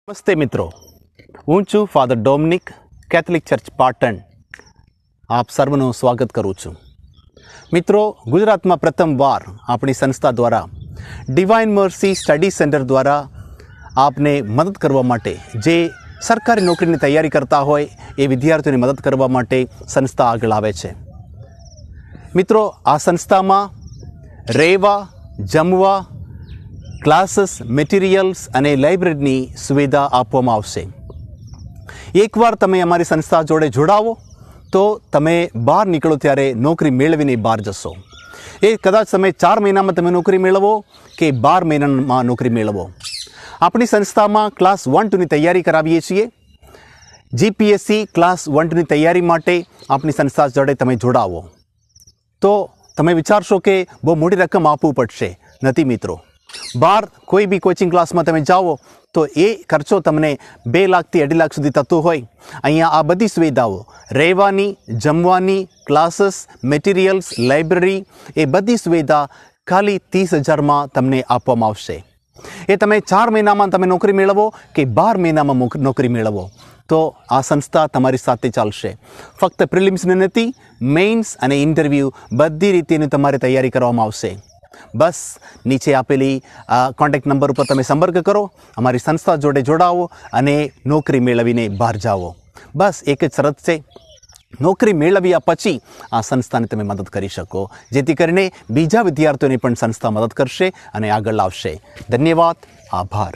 નમસ્તે મિત્રો, હું છું father Dominic, Catholic church Patan. આપ સર્વનું સ્વાગત કરું છું. મિત્રો, ગુજરાતમાં પ્રથમવાર આપણી સંસ્થા દ્વારા ડિવાઇન મર્સી સ્ટડી સેન્ટર દ્વારા આપને મદદ કરવા માટે, જે સરકારી નોકરીની તૈયારી કરતા હોય એ વિદ્યાર્થીઓની મદદ કરવા માટે સંસ્થા આગળ આવે છે. મિત્રો, આ સંસ્થામાં રહેવા, જમવા, ક્લાસીસ, મટીરિયલ્સ અને લાઇબ્રેરીની સુવિધા આપવામાં આવશે. એકવાર તમે અમારી સંસ્થા જોડે જોડાવો તો તમે બહાર નીકળો ત્યારે નોકરી મેળવીને બહાર જશો. એ કદાચ તમે 4 મહિનામાં તમે નોકરી મેળવો કે 12 મહિનામાં નોકરી મેળવો. આપણી સંસ્થામાં ક્લાસ 1-2ની તૈયારી કરાવીએ છીએ. જીપીએસસી ક્લાસ 1-2ની તૈયારી માટે આપણી સંસ્થા જોડે તમે જોડાવો તો તમે વિચારશો કે બહુ મોટી રકમ આપવું પડશે. નથી મિત્રો, બહાર કોઈ બી કોચિંગ ક્લાસમાં તમે જાઓ તો એ ખર્ચો તમને 2 લાખથી 2.5 લાખ સુધી થતો હોય. અહીંયા આ બધી સુવિધાઓ, રહેવાની, જમવાની, ક્લાસીસ, મટીરિયલ્સ, લાઇબ્રેરી, એ બધી સુવિધા ખાલી 30,000માં તમને આપવામાં આવશે. એ તમે 4 મહિનામાં તમે નોકરી મેળવો કે 12 મહિનામાં નોકરી મેળવો તો આ સંસ્થા તમારી સાથે ચાલશે. ફક્ત પ્રિલિમ્સને નથી, મેઇન્સ અને ઇન્ટરવ્યૂ બધી રીતેની તમારે તૈયારી કરવામાં આવશે. બસ નીચે આપેલી કોન્ટેક્ટ નંબર ઉપર તમે સંપર્ક કરો, અમારી સંસ્થા જોડે જોડાવો અને નોકરી મેળવીને બહાર જાઓ. બસ એક જ શરત છે, નોકરી મેળવ્યા પછી આ સંસ્થાને તમે મદદ કરી શકો, જેથી કરીને બીજા વિદ્યાર્થીઓને પણ સંસ્થા મદદ કરશે અને આગળ લાવશે. ધન્યવાદ, આભાર.